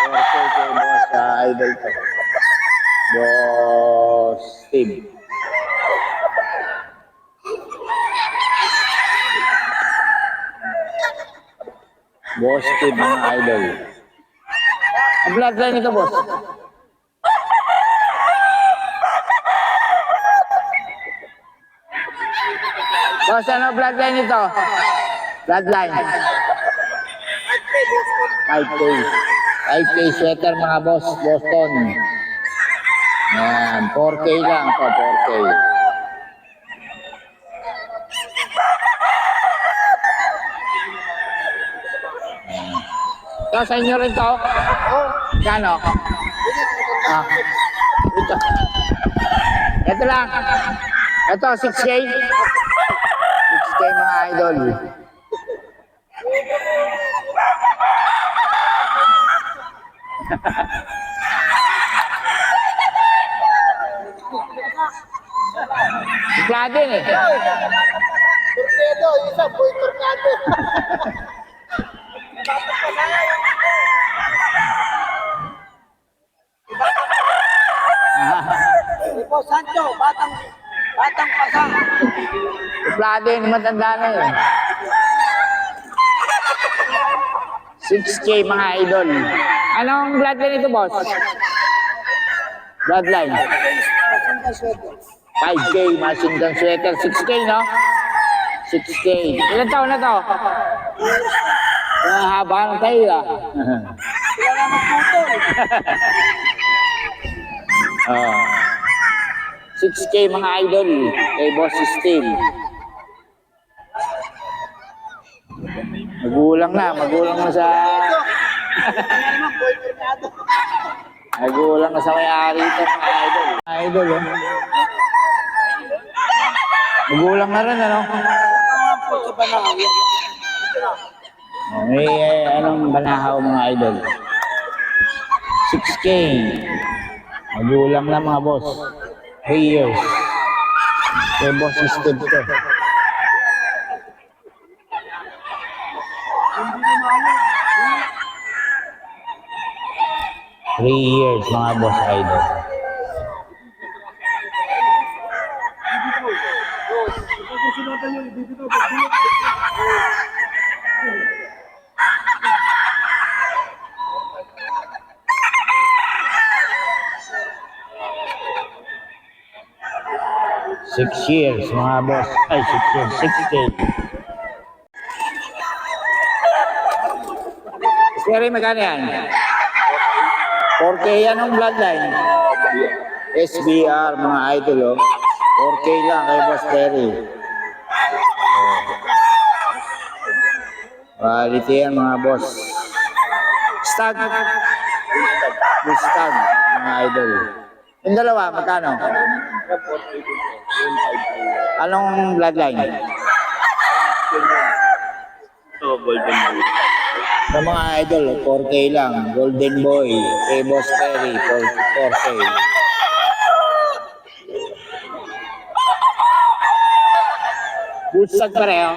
4K kay boss idol to. Boss Steve. Boss Steve mga idol. Ang bloodline nito boss. Boss, ano bloodline nito? Bloodline. 5K. 5K sweater mga boss, Boston. Yan, 4K lang to, 4K. Ito, sa inyo rin to? Kano? Ito. Ito lang. Ito, 6K. 6K mga idol. Bigla din eh. Torpedo, isa boy tornado. Ipo Sancho, batang pasa. Bigla din, matanda na yun. 6K mga idol. Anong bloodline ito boss? Bloodline. 5K, machine gun sweater. 6K, no? 6K. Ilan taon na to? Haba ng tayo, ah. Wala na magputol. 6K mga idol. Kay Boss Steve. Magulang na sa... Boy tornado. Magulang na sa may-ari ito mga idol. Idol, oh. Magulang na rin, ano? Sa banahaw. May anong banahaw mga idol? 6K. Magulang na mga boss. 3 years. Kay Boss Steve to. 3 years mga boss idol. Six years mga boss. Ay, 6 years. 6K. Siri, magkano yan? 4K yan ang bloodline. SBR mga idol, oh. 4K lang kay Boss Terry. Quality yan mga boss. Stag. Stag mga idol. Yung dalawa, magkano? Anong bloodline? Ito, golden boy. Sa mga idol, 4K lang. Golden Boy, kay Boss Terry, 4K. Bulstag pareho.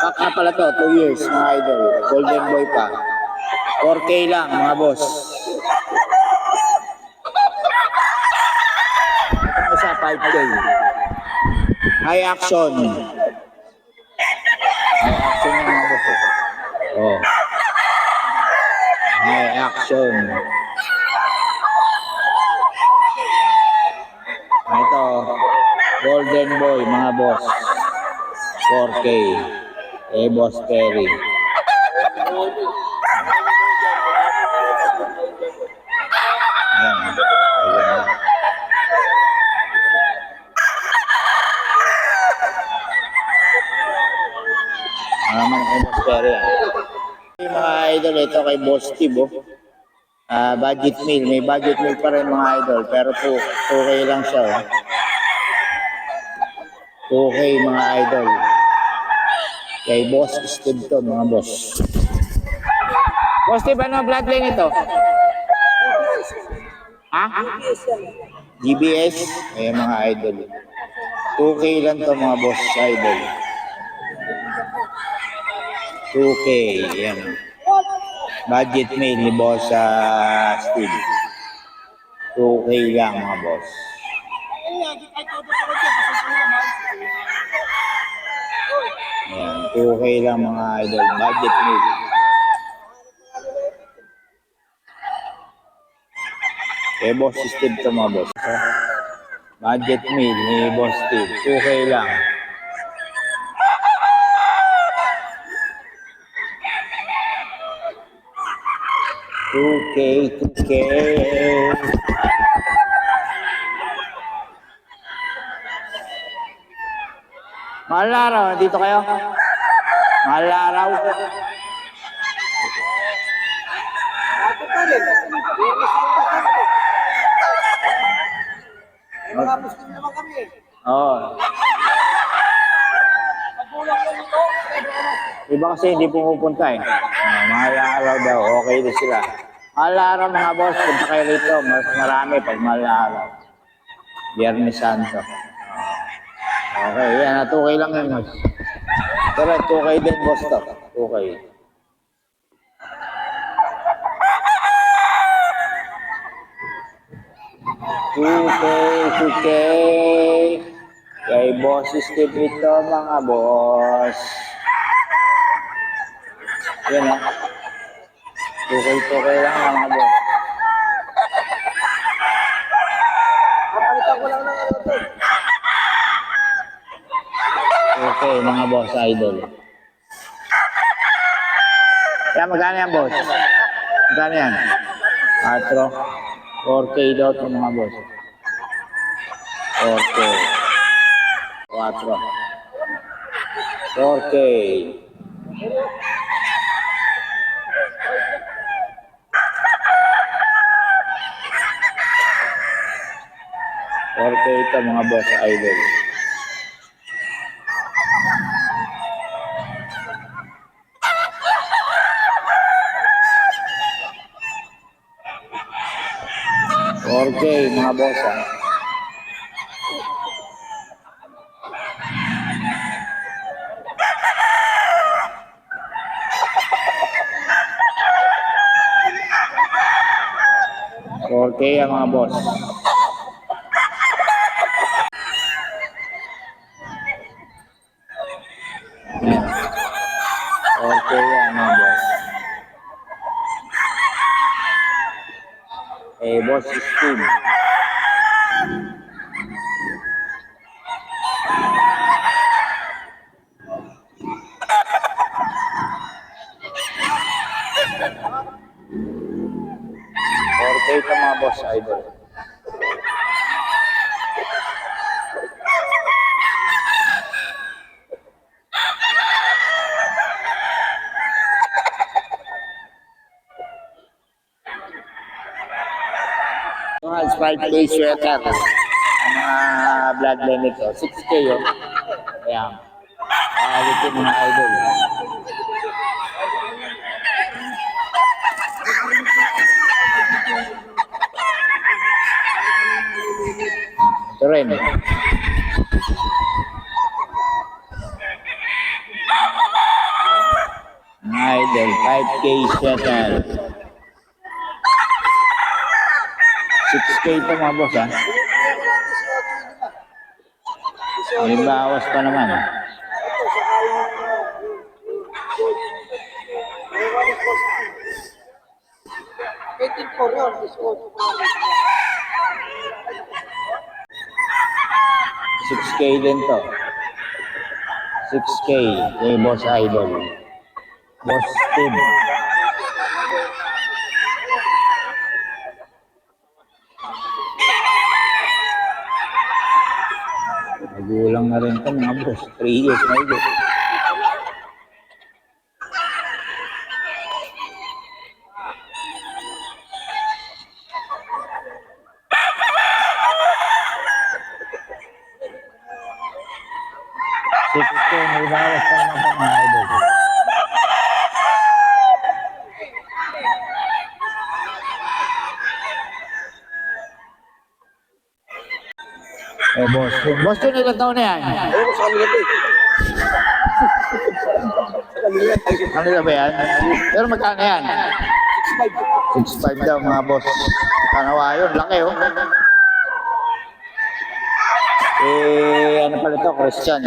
Kaka pala to, 2 years mga idol. Golden Boy pa. 4K lang mga boss. Ito isa 5K. High action. High action yung mga boss. Oh. High action. Ito, Golden Boy mga boss. 4K. Boss Terry. Ayan. Ayan. Naman kay Boss Terry. Yung mga idol, ito kay Boss Steve, oh. Budget meal. May budget meal pa rin mga idol. Pero 2K lang siya, oh. 2K mga idol. Kay Boss Steve to mga boss. Boss Steve, ano bloodline ito? Ha? GBS? Ayan mga idol. 2K lang to mga boss idol. 2K. Ayan. Budget mail ni boss sa Steve. 2K lang mga boss. Ayan, 2K lang mga idol. Budget mail. Eh, boss Steve to mga boss. Budget mail ni boss Steve. 2K lang. Okay, 2K. Mahal na araw, dito kayo? Mahal na araw. Ate pa rin. May mga Muslim naman kami eh. Oo. Magulang lang ito. Iba kasi hindi pumupunta eh. Mahal na araw daw, okay din sila. Mahal na araw mga boss, punta kayo rito. Mas marami pag mahal na araw. Biyernes Santo. Okay, yan. 2K lang yun, boss. Pero 2K din, boss to. 2K. $2K. Kay boss Steve ito, mga boss. Yan o. 2K lang mga boss. Kapalitan ko lang ng ano to. Okay, mga boss idol. Kaya magkano yan, boss? Magkano yan? 4K daw ito mga boss. 4K. 4K. Ito mga boss idol. Mga boss ha. Ang mga boss. Yan. 4K ang mga boss. Eh, boss Steve. Ito mga boss idol. Mga Sprite Day sweater. Ang mga blood limit ko. 6K yun. Ayan. Ito mga idol. Ito rin. Mga idol. 5K sweater. 6K ito mga boss ha. May bawas pa naman. Waiting for yun. Discount. 6K din to. 6K kay boss idol. Boss Steve. Magulang na rin ito mga boss. 3 years na ito. May bawas pa naman ito mga idol. Eh boss. Boss yun ilang taon na yan? Ayoko sa kanila to eh. Sa kanila. Ano na ba yan? Pero magkano yan? 6'5". 6'5 daw mga boss. Kanawa yun, laki oh. Ano pala ito, Christian.